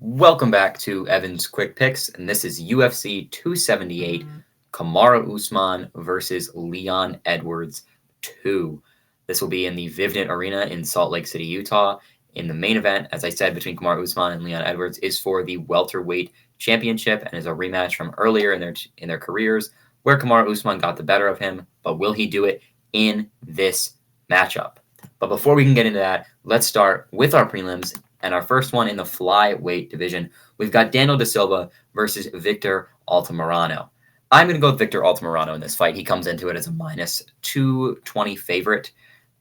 Welcome back to Evan's Quick Picks, and this is UFC 278, Kamaru Usman versus Leon Edwards 2. This will be in the Vivint Arena in Salt Lake City, Utah. In the main event, as I said, between Kamaru Usman and Leon Edwards is for the welterweight championship and is a rematch from earlier in their careers where Kamaru Usman got the better of him, but will he do it in this matchup? But before we can get into that, let's start with our prelims. And our first one in the flyweight division, we've got Daniel da Silva versus Victor Altamirano. I'm going to go with Victor Altamirano in this fight. He comes into it as a minus 220 favorite.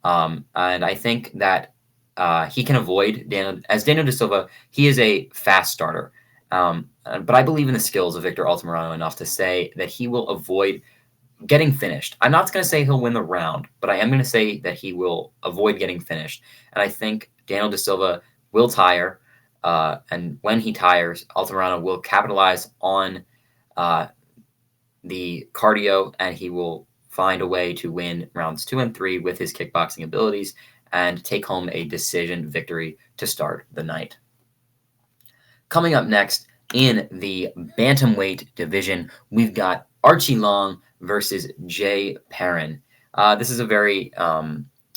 And I think that he can avoid Daniel da Silva. He is a fast starter. But I believe in the skills of Victor Altamirano enough to say that he will avoid getting finished. I'm not going to say he'll win the round, but I am going to say that he will avoid getting finished. And I think Daniel da Silva will tire, and when he tires, Altamirano will capitalize on the cardio, and he will find a way to win rounds 2 and 3 with his kickboxing abilities and take home a decision victory to start the night. Coming up next in the bantamweight division, we've got Aoriqileng versus Jay Perrin. This is a very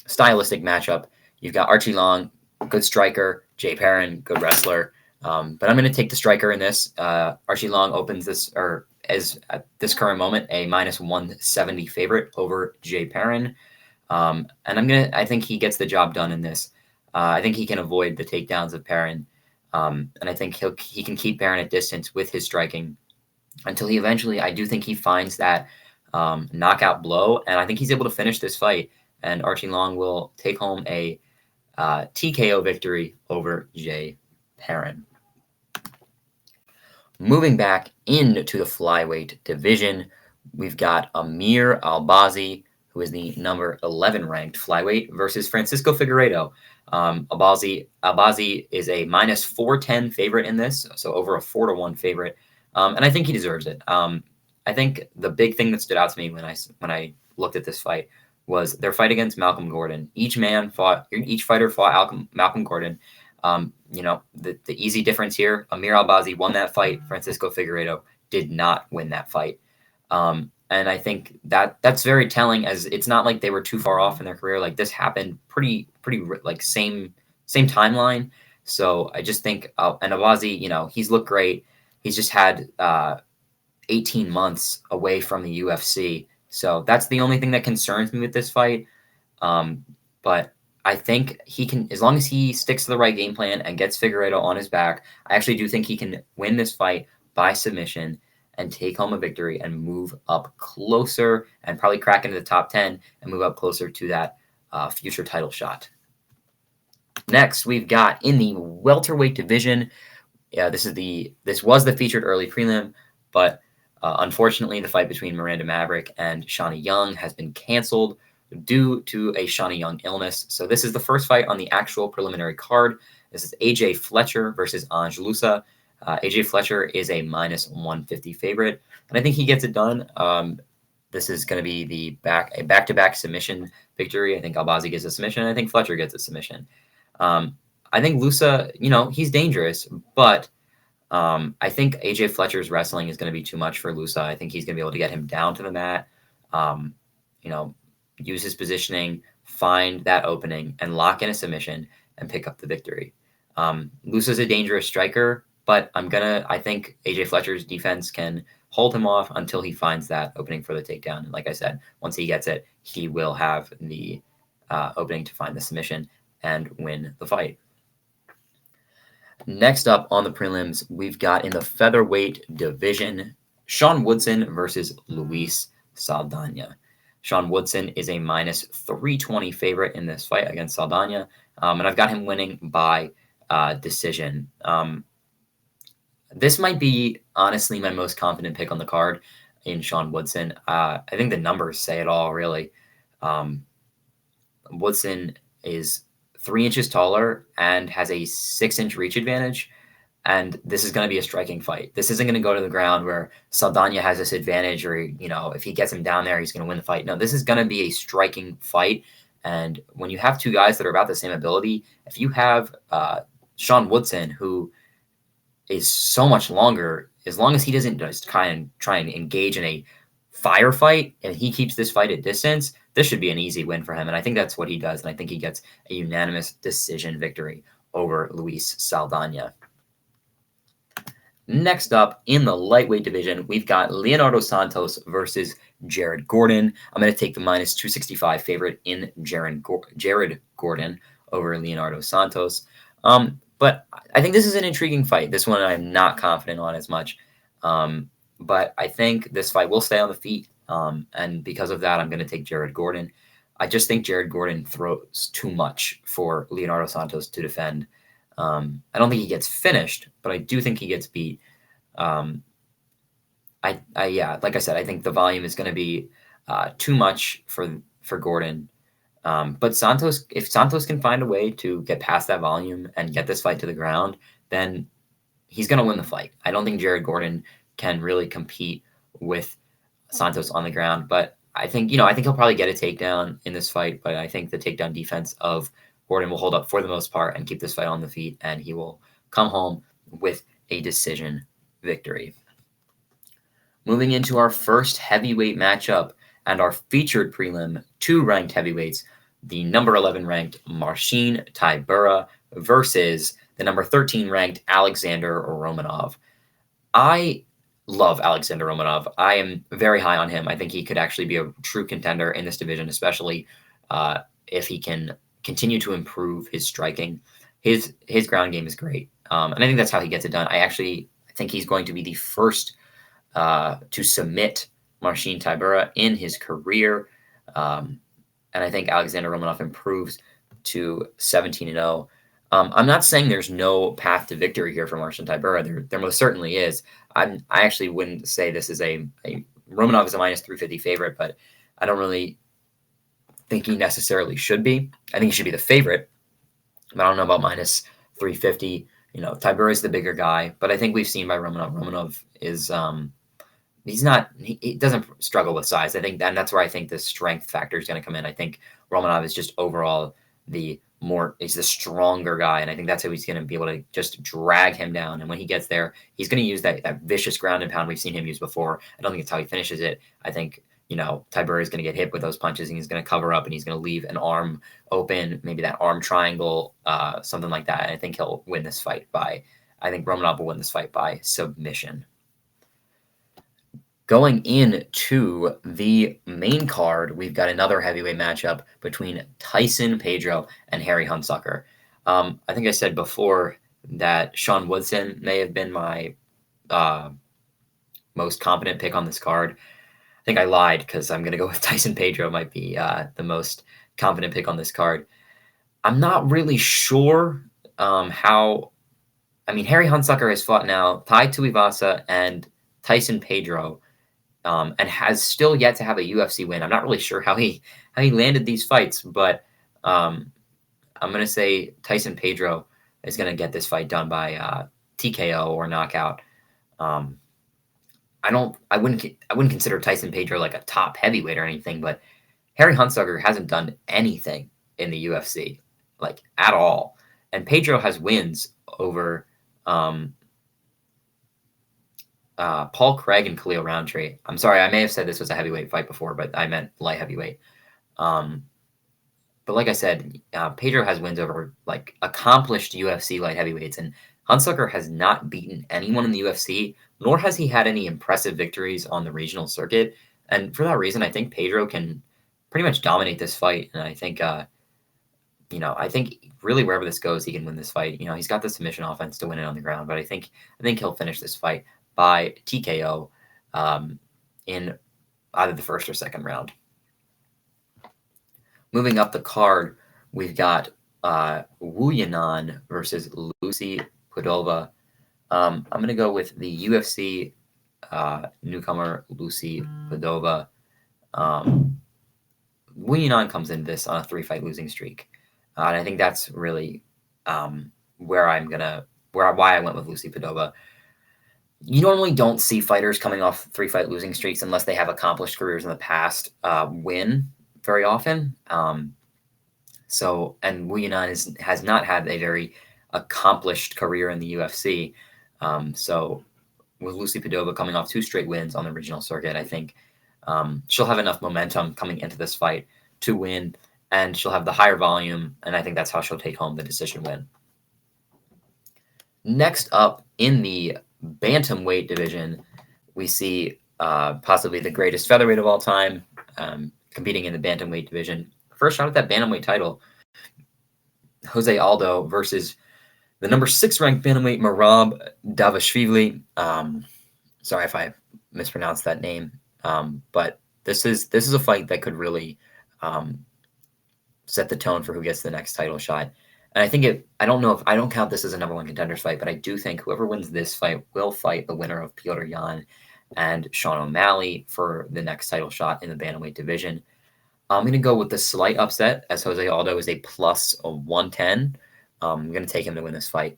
stylistic matchup. You've got Aoriqileng, good striker, Jay Perrin, good wrestler. But I'm going to take the striker in this. Aoriqileng opens this, or is at this current moment, a minus 170 favorite over Jay Perrin. And I think he gets the job done in this. I think he can avoid the takedowns of Perrin. And I think he can keep Perrin at distance with his striking until he eventually, I do think he finds that knockout blow. And I think he's able to finish this fight. And Aoriqileng will take home a TKO victory over Jay Perrin. Moving back into the flyweight division, we've got Amir Albazi, who is the number 11 ranked flyweight, versus Francisco Figueiredo. Albazi is a minus 410 favorite in this, so over a 4-1 favorite, and I think he deserves it. I think the big thing that stood out to me when I looked at this fight was their fight against Malcolm Gordon. Each fighter fought Malcolm Gordon. The easy difference here, Amir Albazi won that fight. Francisco Figueiredo did not win that fight. And I think that's very telling, as it's not like they were too far off in their career. Like, this happened pretty like same timeline. So I just think, and Albazi, he's looked great. He's just had 18 months away from the UFC. So that's the only thing that concerns me with this fight. But I think he can, as long as he sticks to the right game plan and gets Figueiredo on his back, I actually do think he can win this fight by submission and take home a victory and move up closer and probably crack into the top 10 and move up closer to that future title shot. Next, we've got in the welterweight division. Yeah, this was the featured early prelim, but unfortunately, the fight between Miranda Maverick and Shawnee Young has been canceled due to a Shawnee Young illness. So this is the first fight on the actual preliminary card. This is AJ Fletcher versus Ange Loosa. AJ Fletcher is a minus 150 favorite, and I think he gets it done. This is going to be a back-to-back submission victory. I think Albazi gets a submission, and I think Fletcher gets a submission. I think Loosa, he's dangerous, but I think AJ Fletcher's wrestling is going to be too much for Loosa. I think he's going to be able to get him down to the mat, use his positioning, find that opening, and lock in a submission and pick up the victory. Loosa's a dangerous striker, but I think AJ Fletcher's defense can hold him off until he finds that opening for the takedown. And like I said, once he gets it, he will have the opening to find the submission and win the fight. Next up on the prelims, we've got in the featherweight division, Sean Woodson versus Luis Saldana. Sean Woodson is a minus 320 favorite in this fight against Saldana, and I've got him winning by decision. This might be, honestly, my most confident pick on the card in Sean Woodson. I think the numbers say it all, really. Woodson is 3 inches taller and has a 6-inch reach advantage. And this is going to be a striking fight. This isn't going to go to the ground where Saldana has this advantage or, if he gets him down there, he's going to win the fight. No, this is going to be a striking fight. And when you have two guys that are about the same ability, if you have Sean Woodson, who is so much longer. As long as he doesn't just kind of try and engage in a firefight and he keeps this fight at distance, this should be an easy win for him. And I think that's what he does. And I think he gets a unanimous decision victory over Luis Saldana. Next up in the lightweight division, we've got Leonardo Santos versus Jared Gordon. I'm going to take the minus 265 favorite in Jared Gordon over Leonardo Santos. But I think this is an intriguing fight. This one I'm not confident on as much. But I think this fight will stay on the feet. And because of that, I'm going to take Jared Gordon. I just think Jared Gordon throws too much for Leonardo Santos to defend. I don't think he gets finished, but I do think he gets beat. Yeah, like I said, I think the volume is going to be too much for Gordon. But if Santos can find a way to get past that volume and get this fight to the ground, then he's going to win the fight. I don't think Jared Gordon can really compete with Santos on the ground, but I think he'll probably get a takedown in this fight, but I think the takedown defense of Gordon will hold up for the most part and keep this fight on the feet, and he will come home with a decision victory. Moving into our first heavyweight matchup and our featured prelim, 2 ranked heavyweights, the number 11 ranked Marcin Tybura versus the number 13 ranked Alexander Romanov. I love Alexander Romanov. I am very high on him. I think he could actually be a true contender in this division, especially if he can continue to improve his striking. His ground game is great, and I think that's how he gets it done. I think he's going to be the first to submit Marcin Tybura in his career, and I think Alexander Romanov improves to 17-0. I'm not saying there's no path to victory here for Marcin Tybura. There most certainly is. I actually wouldn't say this is a Romanov is a minus 350 favorite, but I don't really think he necessarily should be. I think he should be the favorite, but I don't know about minus 350. Tybura is the bigger guy, but I think we've seen by Romanov. Romanov is he doesn't struggle with size. I think that's where I think the strength factor is going to come in. I think Romanov is just overall he's the stronger guy, and I think that's how he's going to be able to just drag him down. And when he gets there, he's going to use that vicious ground and pound we've seen him use before. I don't think it's how he finishes it. I think Tybura is going to get hit with those punches, and he's going to cover up, and he's going to leave an arm open, maybe that arm triangle, something like that. And I think he'll win this fight I think Romanov will win this fight by submission. Going into the main card, we've got another heavyweight matchup between Tyson Pedro and Harry Hunsucker. I think I said before that Sean Woodson may have been my most competent pick on this card. I think I lied because I'm going to go with Tyson Pedro might be the most confident pick on this card. I'm not really sure how. I mean, Harry Hunsucker has fought now Tai Tuivasa and Tyson Pedro. And has still yet to have a UFC win. I'm not really sure how he landed these fights, but I'm going to say Tyson Pedro is going to get this fight done by TKO or knockout. I wouldn't consider Tyson Pedro like a top heavyweight or anything, but Harry Hunsucker hasn't done anything in the UFC like at all, and Pedro has wins over Paul Craig and Khalil Roundtree. I'm sorry, I may have said this was a heavyweight fight before, but I meant light heavyweight. But like I said, Pedro has wins over like accomplished UFC light heavyweights, and Hunsucker has not beaten anyone in the UFC, nor has he had any impressive victories on the regional circuit. And for that reason, I think Pedro can pretty much dominate this fight. And I think, I think really wherever this goes, he can win this fight. He's got the submission offense to win it on the ground, but I think he'll finish this fight by TKO in either the first or second round. Moving up the card, we've got Yanan versus Lucie Paldova. I'm going to go with the UFC newcomer Lucie Paldova. Yanan comes into this on a 3-fight losing streak, and I think that's really why I went with Lucie Paldova. You normally don't see fighters coming off 3-fight losing streaks unless they have accomplished careers in the past win very often. And Yanan has not had a very accomplished career in the UFC. So with Lucie Paldova coming off 2 straight wins on the regional circuit, I think she'll have enough momentum coming into this fight to win, and she'll have the higher volume, and I think that's how she'll take home the decision win. Next up in the bantamweight division, we see possibly the greatest featherweight of all time competing in the bantamweight division. First shot at that bantamweight title, Jose Aldo versus the number 6 ranked bantamweight Merab Dvalishvili. Sorry if I mispronounced that name, but this is a fight that could really set the tone for who gets the next title shot. And I think I don't count this as a number 1 contenders fight, but I do think whoever wins this fight will fight the winner of Petr Yan and Sean O'Malley for the next title shot in the bantamweight division. I'm going to go with the slight upset, as Jose Aldo is a plus of 110. I'm going to take him to win this fight.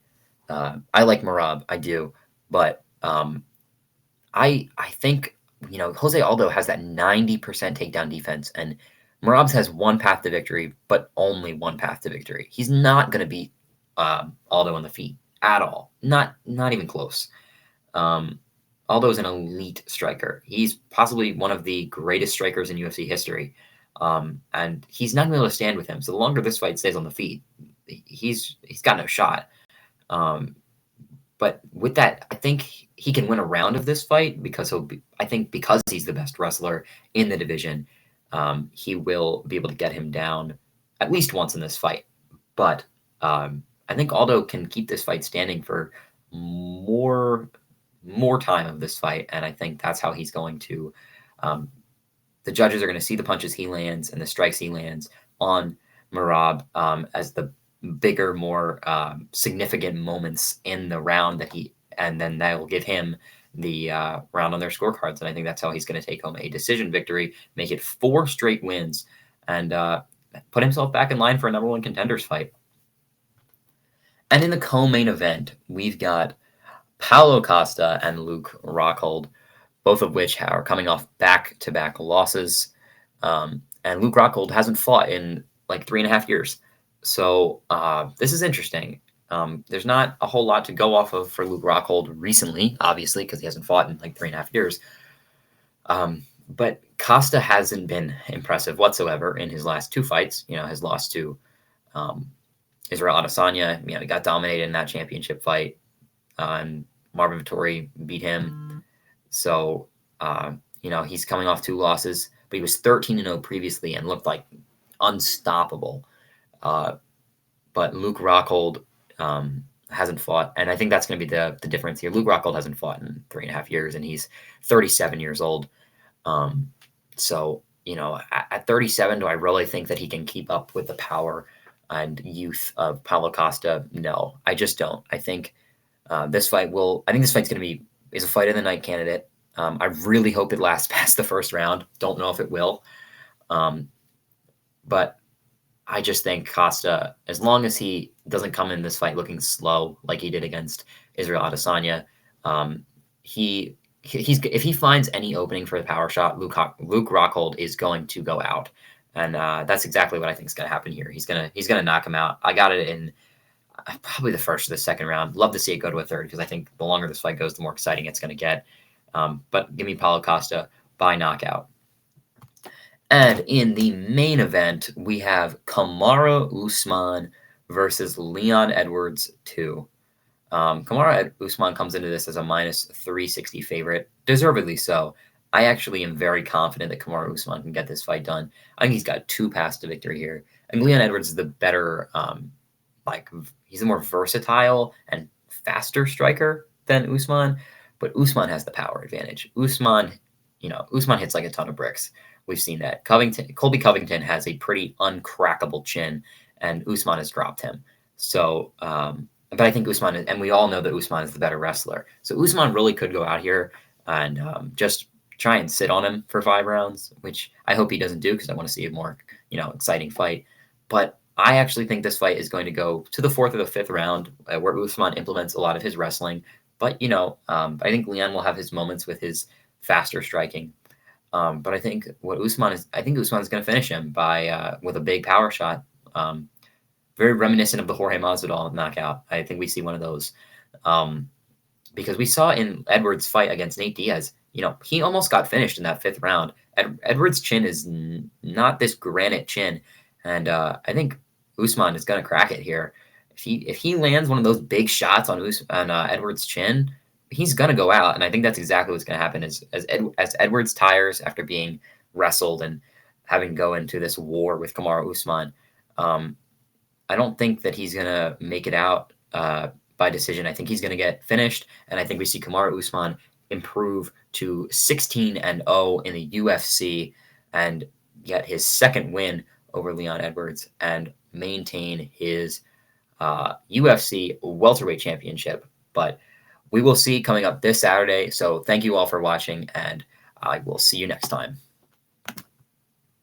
I like Merab, I do, but I think Jose Aldo has that 90% takedown defense, and Merab has one path to victory, but only one path to victory. He's not going to beat Aldo on the feet at all, not even close. Aldo is an elite striker. He's possibly one of the greatest strikers in UFC history. And he's not going to be able to stand with him. So the longer this fight stays on the feet, he's got no shot. But with that, I think he can win a round of this fight because because he's the best wrestler in the division, he will be able to get him down at least once in this fight. But I think Aldo can keep this fight standing for more time of this fight, and I think that's how he's going to. The judges are going to see the punches he lands and the strikes he lands on Merab as the bigger, more significant moments in the round and then that will give him the round on their scorecards. And I think that's how he's going to take home a decision victory, make it 4 straight wins, and put himself back in line for a number 1 contenders fight. And in the co-main event, we've got Paulo Costa and Luke Rockhold, both of which are coming off back-to-back losses. And Luke Rockhold hasn't fought in like 3.5 years. So this is interesting. There's not a whole lot to go off of for Luke Rockhold recently, obviously, because he hasn't fought in like 3.5 years. But Costa hasn't been impressive whatsoever in his last 2 fights. His loss to Israel Adesanya. He got dominated in that championship fight. And Marvin Vettori beat him. So, he's coming off 2 losses, but he was 13-0 previously and looked like unstoppable. But Luke Rockhold hasn't fought, and I think that's going to be the difference here. Luke Rockhold hasn't fought in 3.5 years, and he's 37 years old. So, at 37, do I really think that he can keep up with the power and youth of Paulo Costa? No, I just don't. I think this fight's going to be is a fight of the night candidate. I really hope it lasts past the first round. Don't know if it will. But I just think Costa, as long as he doesn't come in this fight looking slow like he did against Israel Adesanya, if he finds any opening for the power shot, Luke Rockhold is going to go out. And that's exactly what I think is going to happen here. He's gonna knock him out. I got it in probably the first or the second round. Love to see it go to a third because I think the longer this fight goes, the more exciting it's going to get. But give me Paulo Costa by knockout. And in the main event, we have Kamaru Usman versus Leon Edwards 2. Kamaru Usman comes into this as a minus 360 favorite, deservedly so. I actually am very confident that Kamaru Usman can get this fight done. I think he's got 2 paths to victory here. And Leon Edwards is the better, he's a more versatile and faster striker than Usman, but Usman has the power advantage. Usman hits like a ton of bricks. We've seen that. Colby Covington has a pretty uncrackable chin, and Usman has dropped him. So, but I think Usman and we all know that Usman is the better wrestler. So Usman really could go out here and just try and sit on him for 5 rounds, which I hope he doesn't do because I want to see a more, exciting fight. But I actually think this fight is going to go to the 4th or the 5th round where Usman implements a lot of his wrestling. But, I think Leon will have his moments with his faster striking. But I think Usman's going to finish him with a big power shot. Very reminiscent of the Jorge Masvidal knockout. I think we see one of those. because we saw in Edwards' fight against Nate Diaz, he almost got finished in that 5th round. Edwards' chin is not this granite chin, and I think Usman is going to crack it here. If he lands one of those big shots on Edwards' chin, he's going to go out, and I think that's exactly what's going to happen. As Edwards tires after being wrestled and having to go into this war with Kamaru Usman, I don't think that he's going to make it out by decision. I think he's going to get finished, and I think we see Kamaru Usman improve to 16-0 in the UFC and get his 2nd win over Leon Edwards and maintain his UFC welterweight championship. But we will see coming up this Saturday. So thank you all for watching, and I will see you next time.